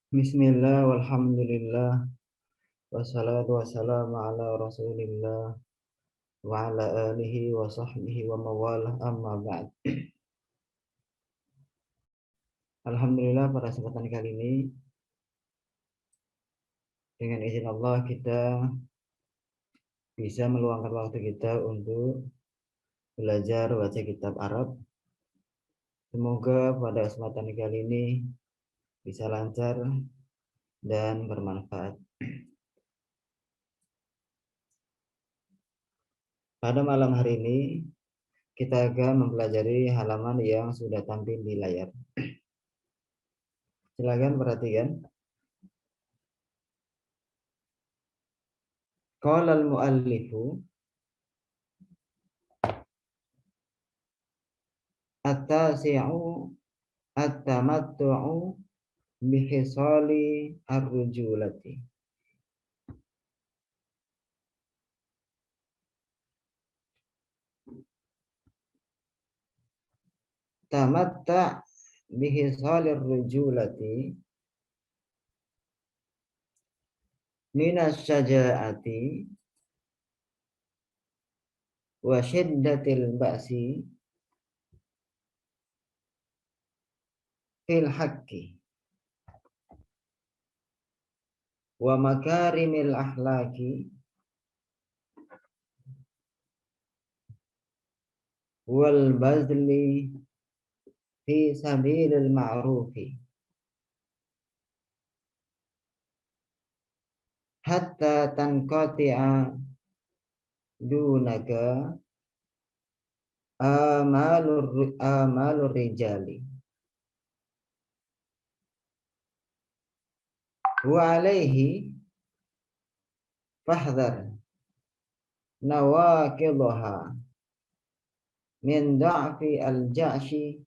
Bismillah, walhamdulillah, wassalatu wassalamu ala rasulillah, wa ala alihi wa sahbihi wa mawalah amma ba'd. Alhamdulillah pada kesempatan kali ini, dengan izin Allah kita bisa meluangkan waktu kita untuk belajar baca kitab Arab. Semoga pada kesempatan kali ini bisa lancar dan bermanfaat. Pada malam hari ini, kita akan mempelajari halaman yang sudah tampil di layar. Silakan perhatikan. Qala al-muallifu at-tasi'u at-tamattu'u bihisali ar-rujulati. Tamatta' bihisali ar-rujulati minas syaja'ati wa syiddatil ba'si fil haqqi wa makarimil akhlaqi wal bazli fi sabilil ma'rufi hatta tanqati'a dunaka amalur rijali wa alaihi fahdhar nawaqidaha min da'fi al-ja'shi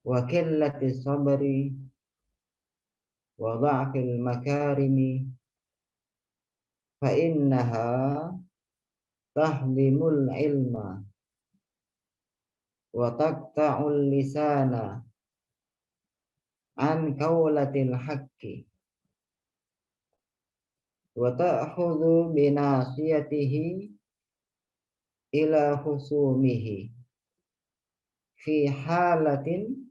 wa qillati sabri wa dha'fi al-makarimi fa innaha tahdimul ilma wa taqta'ul lisana an qawlatil haqqi wa ta'khudhu binasiyatihi ila husumihi fi halatin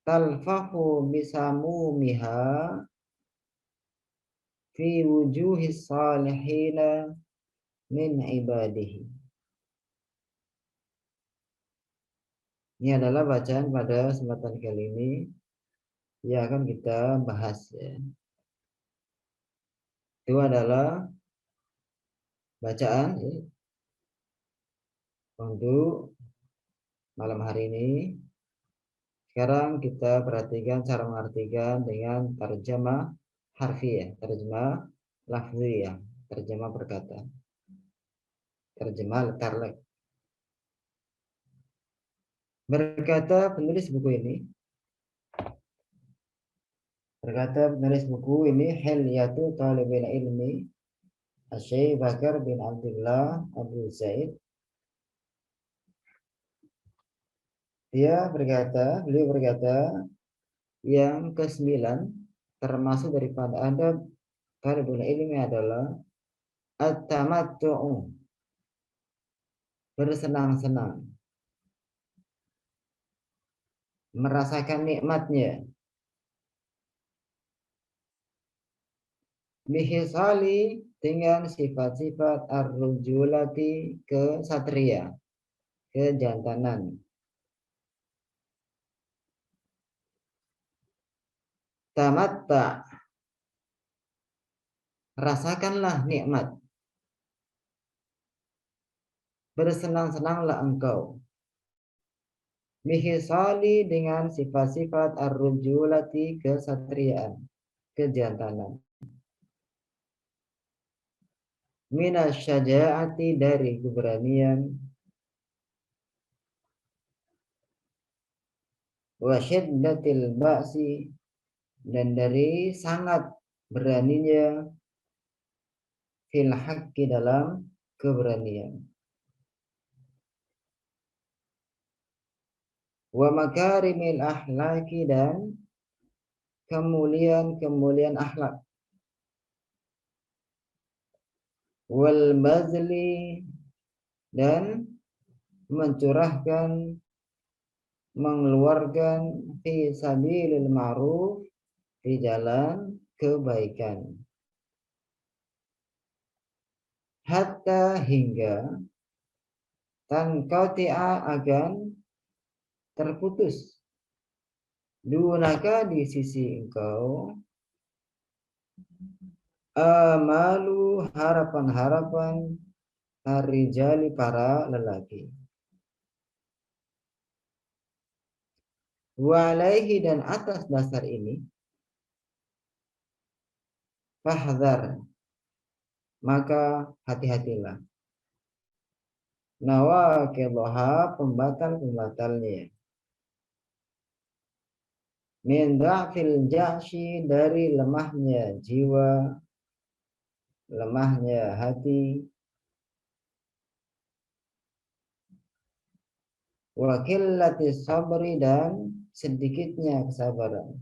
talfahu bisamumiha fi wujuhis salihina min ibadihi. Ini adalah bacaan pada kesempatan kali ini yang akan kita bahas ya. Itu adalah bacaan ya, untuk malam hari ini. Sekarang kita perhatikan cara mengartikan dengan terjemah harfiah, terjemah lafziyah, terjemah perkataan, terjemah letter. Berkata penulis buku ini, Hilyatu Thalibul Ilmi Asy-Syaikh Bakar bin Abdullah Abu Zaid. Beliau berkata, yang ke-9 termasuk daripada adab talibul ilmi adalah at-tamattu'u, bersenang-senang, merasakan nikmatnya, bihisali dengan sifat-sifat ar-rujulati, kesatria, kejantanan. Tamatta, rasakanlah nikmat, bersenang-senanglah engkau, bihisali dengan sifat-sifat ar-rujulati, kesatriaan, kejantanan, minas syaja'ati, dari keberanian, wa syiddatil ba'si, dan dari sangat beraninya, fil haqqi, dalam keberanian. wa makarimil akhlaki dan kemuliaan akhlak, wal bazli dan mencurahkan, mengeluarkan fi sabilil ma'ruf, di jalan kebaikan, hatta hingga tanqati'a agan terputus, dunaka di sisi engkau, amalu harapan-harapan ar-rijali para lelaki. Wa alaihi dan atas dasar ini, fahdhar maka hati-hatilah, nawaqidaha pembatal-pembatalnya, min dha'fil jahshi dari lemahnya jiwa, lemahnya hati, wa qillati sabri dan sedikitnya kesabaran,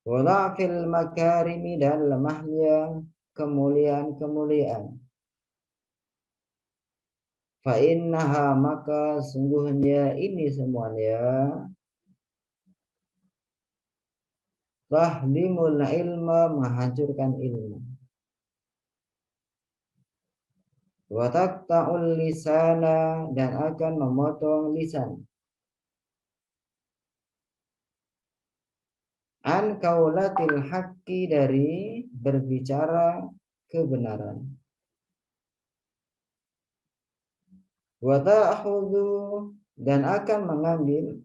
wa dha'fil makarimi dan lemahnya kemuliaan-kemuliaan. Fa innaha maka sungguhnya ini semuanya, tahdimul ilma menghancurkan ilmu, wa taqta'ul lisana dan akan memotong lisan, an kaulatil haqqi dari berbicara kebenaran, wa ta'khudhu dan akan mengambil,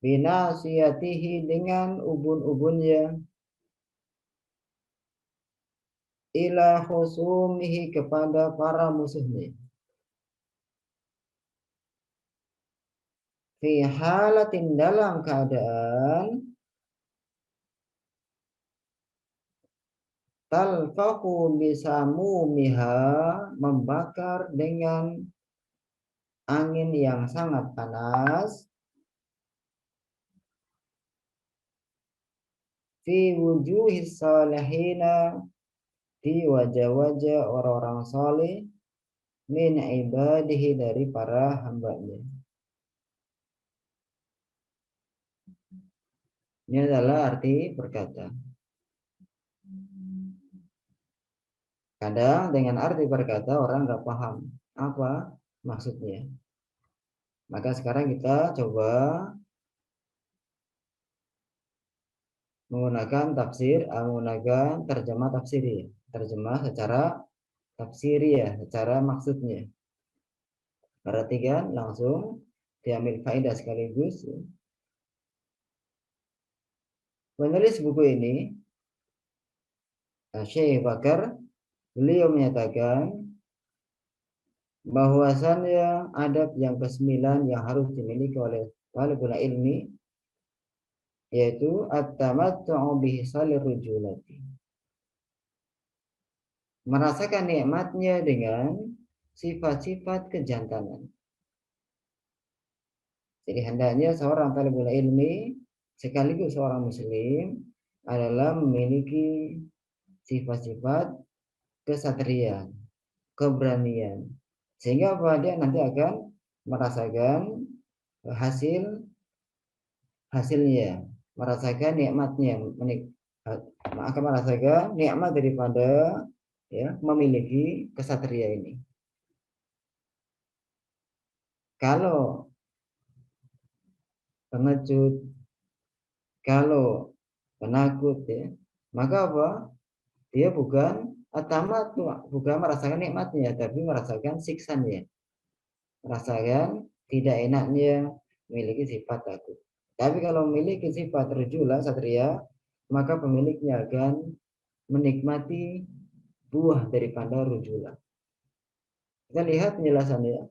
binasiyatihi dengan ubun-ubunnya, ila khusumihi kepada para musuhnya, fi halatin dalam keadaan, talfaqu bisamumiha membakar dengan angin yang sangat panas, fi wujuhis salihina di wajah-wajah orang-orang saleh, min ibadihi dari para hambanya. Ini adalah arti perkata. Kadang dengan arti perkata orang nggak paham apa maksudnya. Maka sekarang kita coba menggunakan menggunakan terjemah tafsiri, terjemah secara tafsiriyah, secara maksudnya. Perhatikan langsung, diambil faedah sekaligus. Penulis buku ini, Syekh Bakar, beliau menyatakan bahwasannya adab yang ke-9 yang harus dimiliki oleh talibul ilmi, yaitu at-tamattu'u bihisalir rujulati, merasakan nikmatnya dengan sifat-sifat kejantanan. Jadi hendaknya seorang talibul ilmi sekaligus seorang muslim adalah memiliki sifat-sifat kesatriaan, keberanian, sehingga dia nanti akan merasakan hasilnya, merasakan nikmatnya, akan merasakan nikmat daripada memiliki kesatria ini. Kalau pengecut, kalau penakut, maka apa? Dia bukan atamat, bukan merasakan nikmatnya, tapi merasakan siksanya, merasakan tidak enaknya memiliki sifat takut. Tapi kalau memiliki sifat rujula, satria, maka pemiliknya akan menikmati buah daripada rujula. Kita lihat penjelasannya.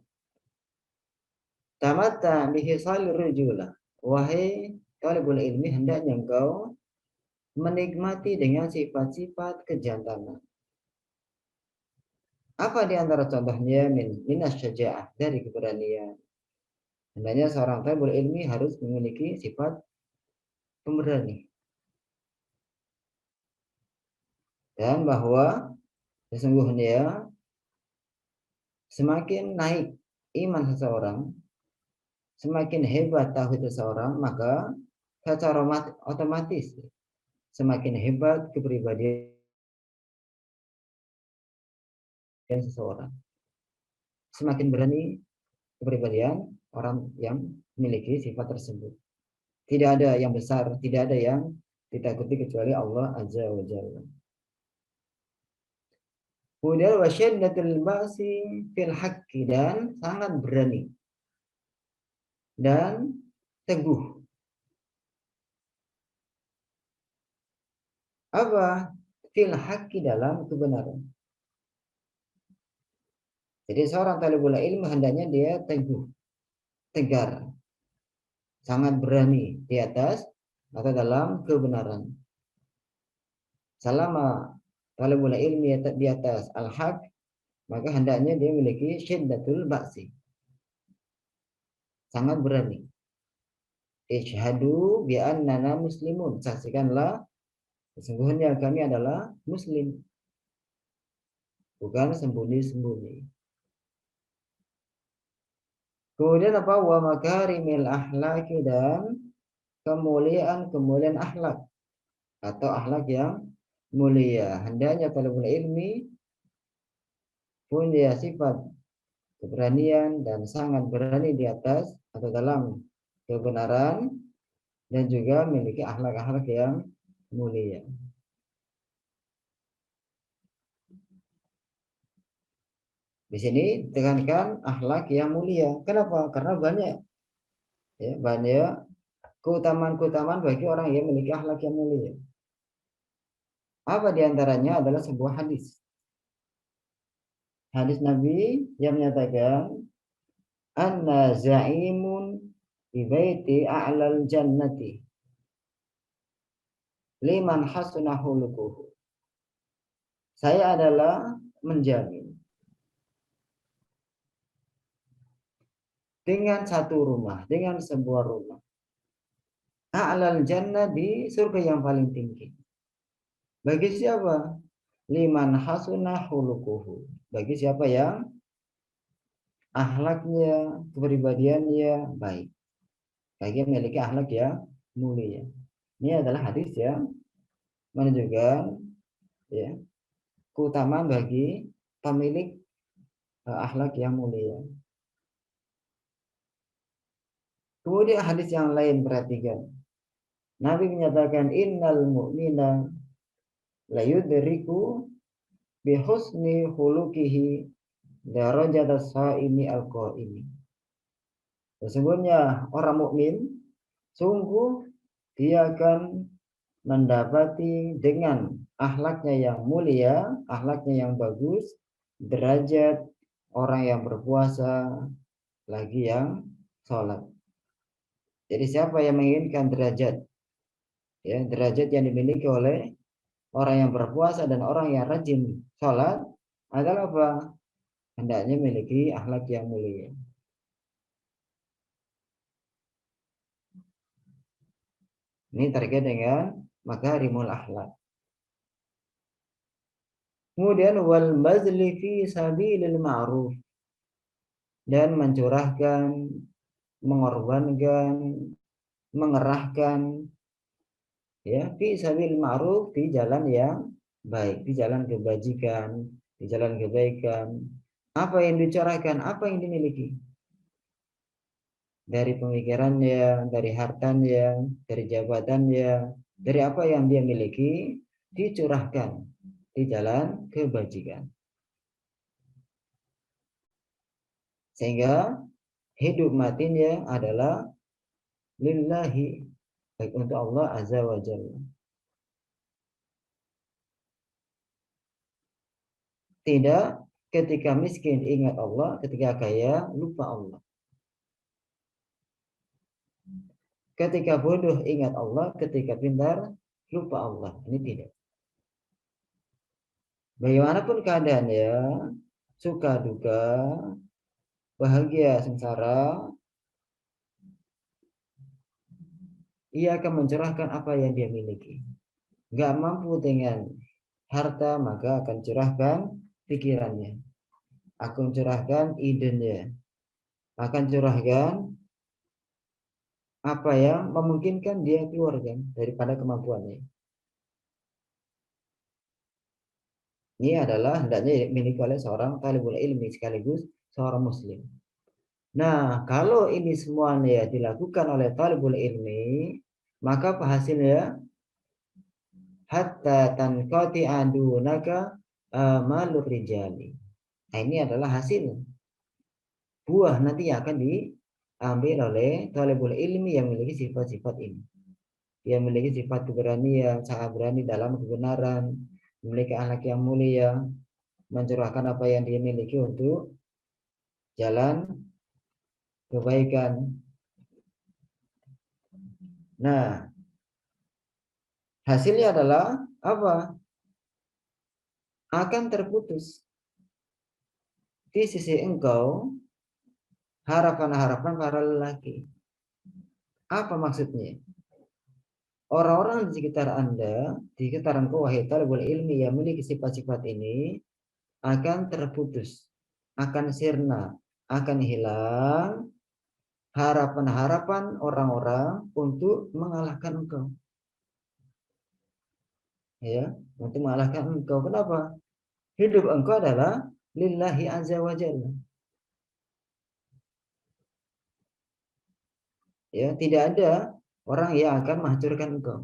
Tamatta bihisal rujula. Wahai talibul ilmi, hendaknya engkau menikmati dengan sifat-sifat kejantanan. Apa di antara contohnya? Minas syaja'ah, dari keberanian. Hendaknya seorang talibul ilmi harus memiliki sifat pemberani, dan bahwa sesungguhnya semakin naik iman seseorang, semakin hebat tauhid seseorang, maka secara otomatis semakin hebat kepribadian seseorang. Semakin berani kepribadian orang yang memiliki sifat tersebut. Tidak ada yang besar, tidak ada yang ditakuti kecuali Allah Azza wa Jalla. Kemudian wasyaddatul ba'si fil haqqi, dan sangat berani dan teguh. Apa? Fil haqqi, dalam kebenaran. Jadi seorang talibul ilmi hendaknya dia teguh, tegar, sangat berani di atas atau dalam kebenaran. Selama talibul ilmi di atas al-haq, maka hendaknya dia memiliki syiddatul ba'si, sangat berani. Isyhadu bi annana muslimun, saksikanlah sesungguhnya kami adalah muslim, bukan sembunyi-sembunyi. Kemudian apa? Wa makarimil akhlaki, dan kemuliaan akhlak atau akhlak yang mulia. Hendaknya talibul ilmi punya sifat keberanian dan sangat berani di atas atau dalam kebenaran, dan juga memiliki akhlak-akhlak yang mulia. Di sini ditekankan akhlak yang mulia. Kenapa? Karena banyak keutamaan-keutamaan bagi orang yang memiliki akhlak yang mulia. Apa diantaranya adalah sebuah hadis. Hadis Nabi yang menyatakan, anna za'imun bi baiti a'lal jannati liman hasuna khuluquhu. Saya adalah menjamin dengan satu rumah, dengan sebuah rumah, a'lal jannah, di surga yang paling tinggi. Bagi siapa? Liman hasuna khuluquhu, bagi siapa yang akhlaknya, kepribadiannya baik, bagi yang memiliki akhlak yang mulia. Ini adalah hadis yang menunjukkan ya keutamaan bagi pemilik akhlak yang mulia. Kemudian hadis yang lain, perhatikan. Nabi menyatakan, innal mu'mina la yudriku bi husni khuluqihi darajat as-saimi al-qaimi. Sesungguhnya orang mukmin, sungguh dia akan mendapati dengan akhlaknya yang mulia, akhlaknya yang bagus, derajat orang yang berpuasa, lagi yang sholat. Jadi siapa yang menginginkan derajat, ya derajat yang dimiliki oleh orang yang berpuasa dan orang yang rajin sholat, adalah apa? Hendaknya memiliki akhlak yang mulia. Ini terkait dengan makarimul akhlak. Kemudian wal bazli fi sabilil ma'ruf, dan mencurahkan, mengorbankan, mengerahkan ya fi sabilil ma'ruf, di jalan yang baik, di jalan kebajikan, di jalan kebaikan. Apa yang dicurahkan, apa yang dimiliki? Dari pemikirannya, dari hartanya, dari jabatannya, dari apa yang dia miliki, dicurahkan di jalan kebajikan. Sehingga hidup matinya adalah lillahi, baik untuk Allah Azza wa Jalla. Tidak ketika miskin ingat Allah, ketika kaya lupa Allah. Ketika bodoh ingat Allah, ketika pintar lupa Allah. Ini tidak. Bagaimanapun keadaannya, suka duka, bahagia sengsara, ia akan mencurahkan apa yang dia miliki. Nggak mampu dengan harta, maka akan curahkan pikirannya, akan curahkan idenya, akan curahkan apa yang memungkinkan dia keluarkan daripada kemampuannya. Ini adalah hendaknya dimiliki oleh seorang talibul ilmi sekaligus seorang muslim. Nah, kalau ini semuanya dilakukan oleh talibul ilmi, maka hasilnya hatta tanqati adunaka malur rijali. Nah, ini adalah hasil buah nanti yang akan diambil oleh talibul ilmi yang memiliki sifat-sifat ini. Yang memiliki sifat keberanian, sangat berani dalam kebenaran, memiliki akhlak yang mulia, mencurahkan apa yang dia miliki untuk jalan kebaikan. Nah, hasilnya adalah apa? Akan terputus di sisi engkau harapan-harapan para lelaki. Apa maksudnya? Orang-orang di sekitar Anda, di sekitar engkau wahai talibul ilmi yang memiliki sifat-sifat ini akan terputus, akan sirna, akan hilang harapan-harapan orang-orang untuk mengalahkan engkau. Ya, untuk mengalahkan engkau. Kenapa? Hidup engkau adalah lillahi azza wa jalla. Ya, tidak ada orang yang akan menghancurkan engkau.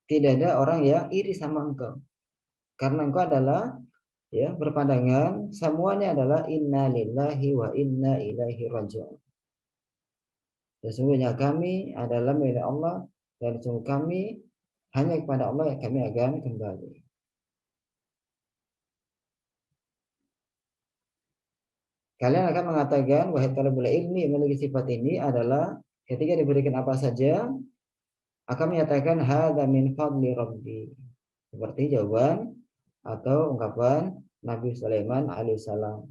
Tidak ada orang yang iri sama engkau. Karena engkau adalah ya berpandangan semuanya adalah inna lillahi wa inna ilaihi raji'un. Sesungguhnya kami adalah milik Allah dan sungguh kami hanya kepada Allah yang kami akan kembali. Kalian akan mengatakan wahai talibul ilmi yang memiliki sifat ini adalah ketika diberikan apa saja akan menyatakan hadza min fadli rabbi. Seperti jawaban atau ungkapan Nabi Sulaiman alaihissalam.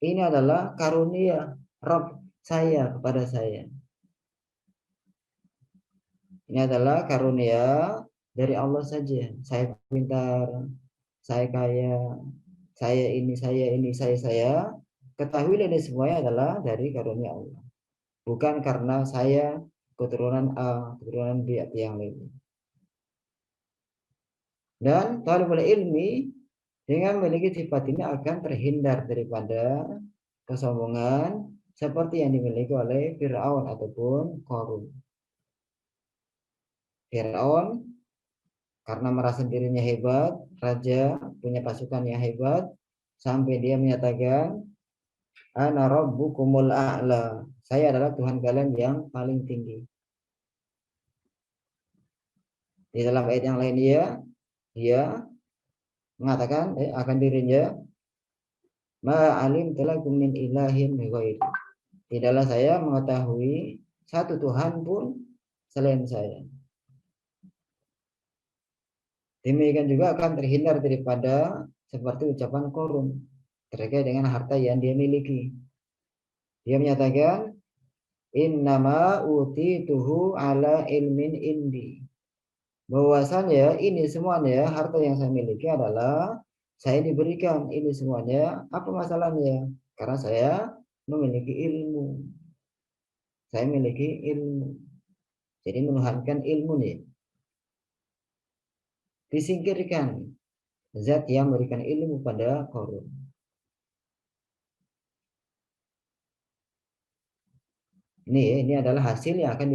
Ini adalah karunia Rabb saya kepada saya. Ini adalah karunia dari Allah saja. Saya pintar, saya kaya, saya. Ketahuilah ini semuanya adalah dari karunia Allah. Bukan karena saya keturunan A, keturunan B atau yang lain. Dan talibul ilmi dengan memiliki sifat ini akan terhindar daripada kesombongan seperti yang dimiliki oleh Fir'aun ataupun Qarun. Fir'aun karena merasa dirinya hebat, raja punya pasukan yang hebat, sampai dia menyatakan ana rabbukumul a'la. Saya adalah Tuhan kalian yang paling tinggi. Di dalam ayat yang lain dia mengatakan akan dirinya ma'alim talakum min ilahin ghairi. Tidaklah saya mengetahui satu Tuhan pun selain saya. Demikian juga akan terhindar daripada seperti ucapan Qarun terkait dengan harta yang dia miliki. Dia menyatakan innama utituhu ala ilmin indi. Bahwasanya ini semuanya harta yang saya miliki adalah saya diberikan ini semuanya. Apa masalahnya? Karena saya memiliki ilmu. Saya memiliki ilmu. Jadi menuhankan ilmu nih. Disingkirkan zat yang memberikan ilmu pada Qarun. Ini adalah hasil yang akan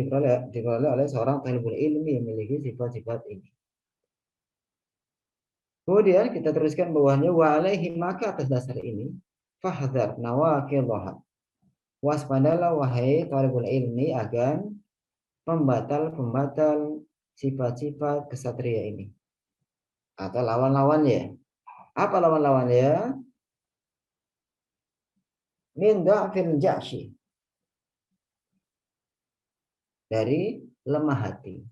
diperoleh oleh seorang talibul ilmi yang memiliki sifat-sifat ini. Kemudian kita teruskan bawahnya wa alaihi, maka atas dasar ini fahdhar nawaqidhaha. Waspadalah wahai talibul ilmi akan pembatal-pembatal sifat-sifat kesatria ini atau lawan-lawannya. Apa lawan-lawannya? Min dha'fil ja'shi, dari lemah hati.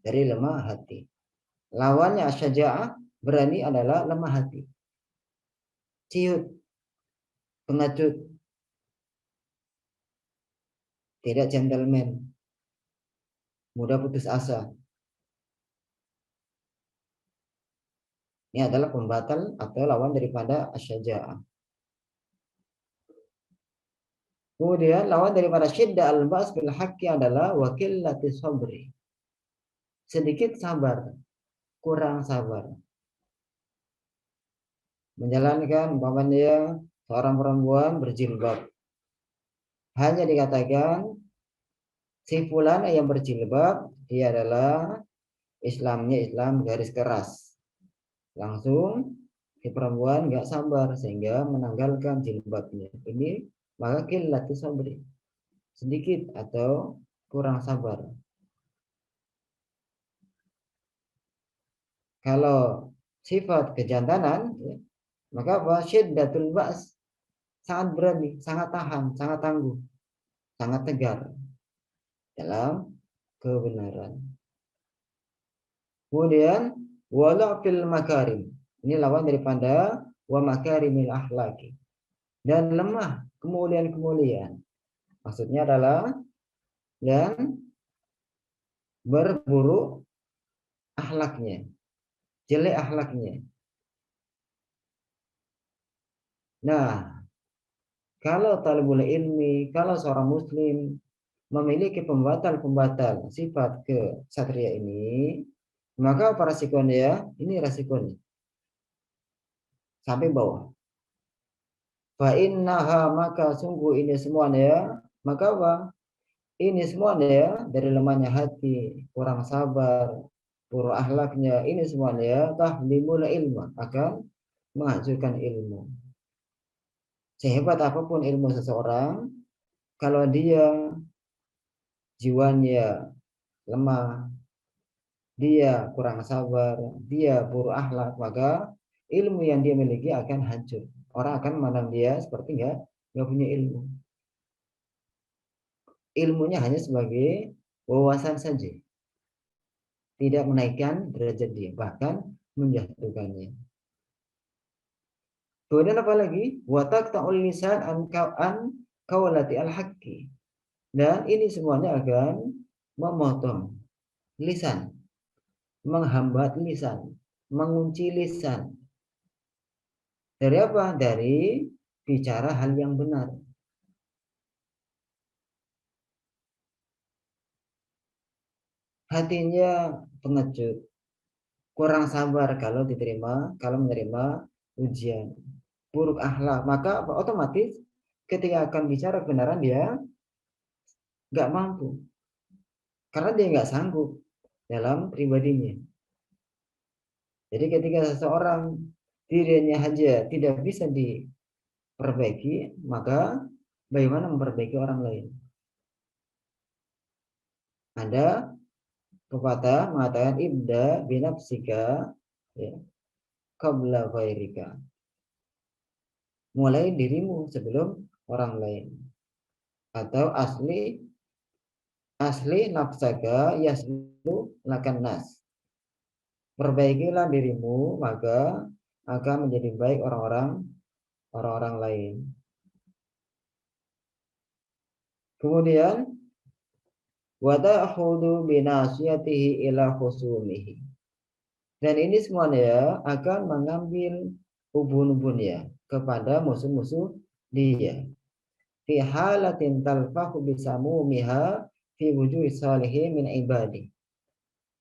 Dari lemah hati. Lawannya asyaja'ah, Berani adalah lemah hati, ciut, pengecut, tidak gentleman, mudah putus asa. Ini adalah pembatal atau lawan daripada asyaja'ah. Kemudian lawan daripada syiddah al-ba's bil haqqi adalah wakillati sabri. Sedikit sabar, kurang sabar. Menjalankan umpamanya seorang perempuan berjilbab. Hanya dikatakan si fulan yang berjilbab dia adalah Islamnya Islam garis keras. Langsung si perempuan nggak sabar sehingga menanggalkan jilbabnya. Ini maka qillatu sabri, sedikit atau kurang sabar. Kalau sifat kejantanan ya, maka apa? Syiddatul ba's, sangat berani, sangat tahan, sangat tangguh, sangat tegar dalam kebenaran. Kemudian wala fil makarim. Ini lawan daripada wa makarimil akhlaqi. Dan lemah kemuliaan-kemuliaan. Maksudnya adalah dan berburuk akhlaknya, jelek akhlaknya. Nah, kalau talibul ilmi, kalau seorang muslim memiliki pembatal-pembatal sifat kesatria ini, maka para resikonya ini resikonya sampai bawah. Fa innaha, maka sungguh ini semuanya, maka apa? Ini semuanya dari lemahnya hati, kurang sabar, buruk akhlaknya, ini semuanya tahlimul ilmu, akan menghancurkan ilmu. Sehebat apapun ilmu seseorang, kalau dia jiwanya lemah, dia kurang sabar, dia buruk akhlak, maka ilmu yang dia miliki akan hancur. Orang akan memandang dia seperti nggak punya ilmu. Ilmunya hanya sebagai wawasan saja, tidak menaikkan derajat dia, bahkan menjatuhkannya. Kemudian apa lagi? Watak ta'ul lisan an kaulati al-haqqi. Dan ini semuanya akan memotong lisan, menghambat lisan, mengunci lisan. Dari apa? Dari bicara hal yang benar. Hatinya pengecut, kurang sabar kalau menerima ujian, buruk akhlak, maka otomatis ketika akan bicara kebenaran dia nggak mampu, karena dia nggak sanggup dalam pribadinya. Jadi ketika seseorang dirinya saja tidak bisa diperbaiki, maka bagaimana memperbaiki orang lain? Ada pepatah mengatakan ibda binafsika ya, qabla ghairika. Mulai dirimu sebelum orang lain. Atau asli nafsaka yaslu lakan nas. Perbaikilah dirimu maka akan menjadi baik orang-orang lain. Kemudian wa ta'khudhu binasiyatihi ila khusumihi. Dan ini semuanya akan mengambil ubun-ubunnya kepada musuh-musuh dia. Fi halatin talfahu bisamumiha fi wujuhi salihin min ibadi.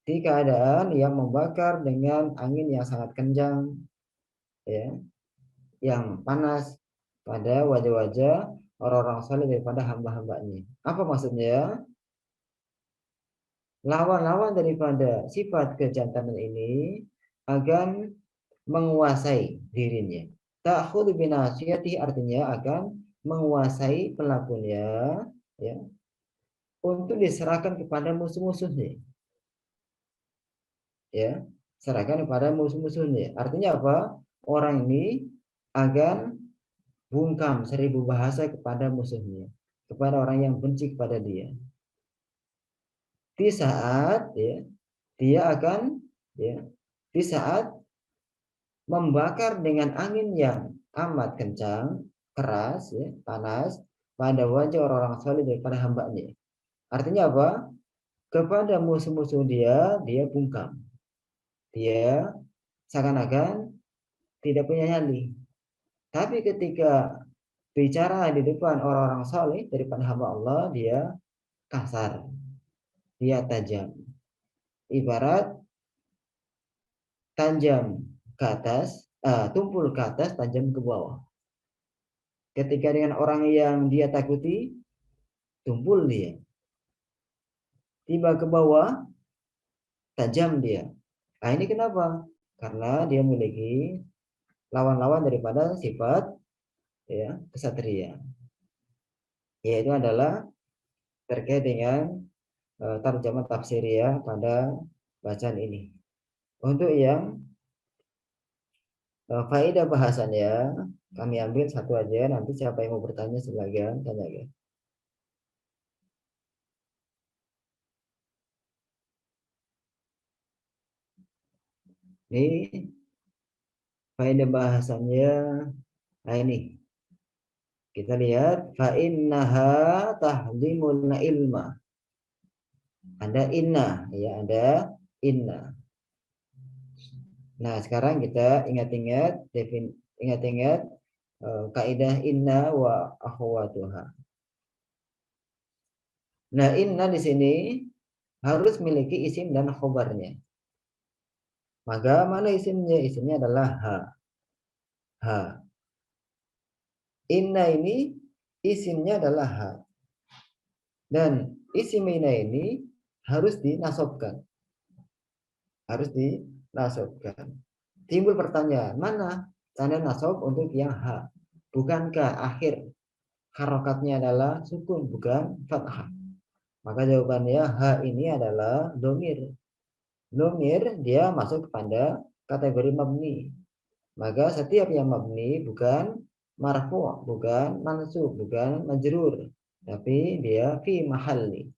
Di keadaan yang membakar dengan angin yang sangat kencang, ya, yang panas pada wajah-wajah orang-orang saleh daripada hamba-hambanya. Apa maksudnya? Lawan-lawan daripada sifat kejantanan ini akan menguasai dirinya. Ta'khudhu binasiyatihi artinya akan menguasai pelakunya, ya, untuk diserahkan kepada musuh-musuhnya. Ya, serahkan kepada musuh-musuhnya. Artinya apa? Orang ini akan bungkam 1000 bahasa kepada musuhnya, kepada orang yang benci kepada dia. Di saat ya, dia akan ya, di saat membakar dengan angin yang amat kencang, keras, ya, panas pada wajah orang-orang saleh daripada hambanya. Artinya apa? Kepada musuh-musuh dia bungkam. Dia seakan-akan tidak punya nyali. Tapi ketika bicara di depan orang-orang saleh daripada hamba Allah, dia kasar, dia tajam. Ibarat tajam ke atas, tumpul ke atas, tajam ke bawah. Ketika dengan orang yang dia takuti, tumpul dia. Tiba ke bawah, tajam dia. Nah, ini kenapa? Karena dia memiliki lawan-lawan daripada sifat ya kesatria. Yaitu adalah terkait dengan terjemah tafsiriyah pada bacaan ini. Untuk yang faedah bahasannya kami ambil satu aja, nanti siapa yang mau bertanya silakan tanya ya. Ini faedah bahasannya. Nah ini kita lihat fa innaha tahdimul ilma. Ada inna ya, ada inna. Nah, sekarang kita ingat-ingat kaidah inna wa akhwatuha. Nah, inna di sini harus memiliki isim dan khobarnya. Maka mana isimnya? Isimnya adalah ha. Ha. Inna ini isimnya adalah ha. Dan isim inna ini harus dinasobkan. Harus dinasobkan. Timbul pertanyaan, mana tanda nasob untuk yang ha? Bukankah akhir harokatnya adalah sukun, bukan fathah? Maka jawabannya ha ini adalah domir. Domir dia masuk kepada kategori mabni. Maka setiap yang mabni bukan marfu, bukan mansub, bukan majrur, tapi dia fi mahalli.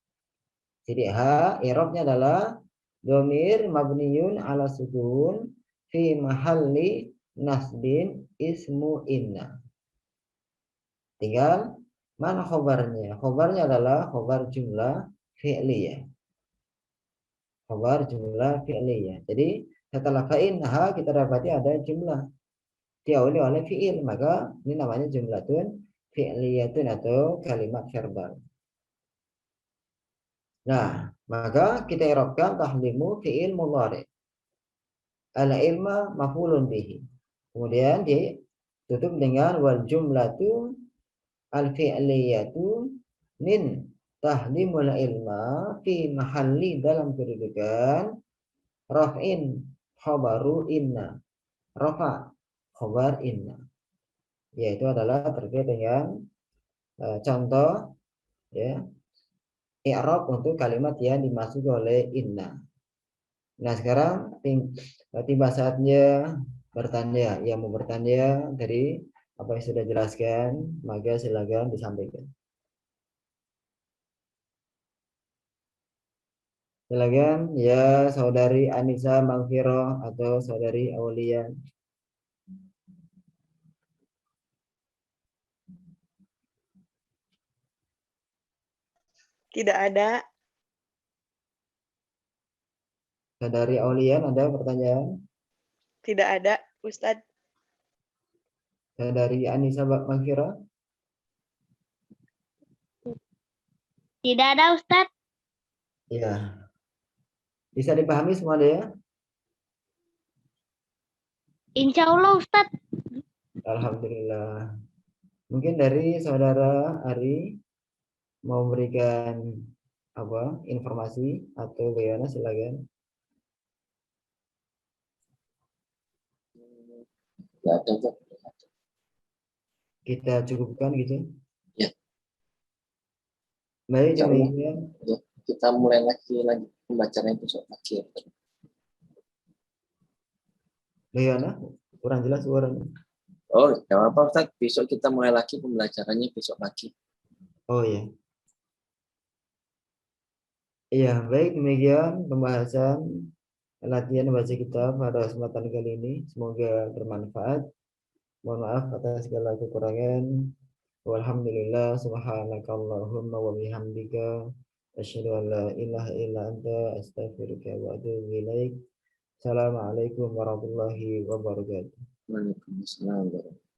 Jadi ha i'rabnya adalah domir mabniun ala sukun fi mahalli nasbin ismu inna. Tinggal mana khobarnya? Khobarnya adalah khobar jumlah fi'liyah. Khobar jumlah fi'liyah. Jadi setelah fa'inha kita dapati ada jumlah diawali oleh fi'il, maka ini namanya jumlatun fi'liyatun atau kalimat verbal. Nah, maka kita i'rabkan tahlimu fi'il mudhari. Al-ilma maf'ulun bihi. Kemudian ditutup dengan wal jumlatu al-fi'liyatu min tahlimul ilma fi mahalli dalam kedudukan raf'in khabaru inna. Rafa khabar inna. Yaitu adalah terkait dengan contoh ya i'rab untuk kalimat yang dimasuki oleh inna. Nah, sekarang tiba saatnya bertanya. Yang mau bertanya dari apa yang sudah jelaskan, maka silakan disampaikan. Silakan ya saudari Anissa Mangfiro atau saudari Aulia. Tidak ada. Saudari Aulia ada pertanyaan? Tidak ada, Ustadz. Saudari Anissa Mangfiro? Tidak ada, Ustadz. Ya. Bisa dipahami semua ya? Insya Allah, Ustadz. Alhamdulillah. Mungkin dari saudara Ari mau memberikan apa informasi atau bagaimana, silakan. Ya, ada. Kita cukupkan gitu. Ya. Baik, Ya, demikian. ya, kita mulai lagi pembacaan besok pagi. Bagaimana? Kurang jelas suaranya. Oh, ya apa Ustaz? Besok kita mulai lagi pembelajarannya besok pagi. Oh ya. Iya, baik, demikian pembahasan latihan baca kita pada kesempatan kali ini. Semoga bermanfaat. Mohon maaf atas segala kekurangan. Walhamdulillah, subhanakallahumma wa bihamdika asyhadu an la ilaha illa anta astaghfiruka wa atubu ilaik. Assalamualaikum warahmatullahi wabarakatuh. Waalaikumsalam.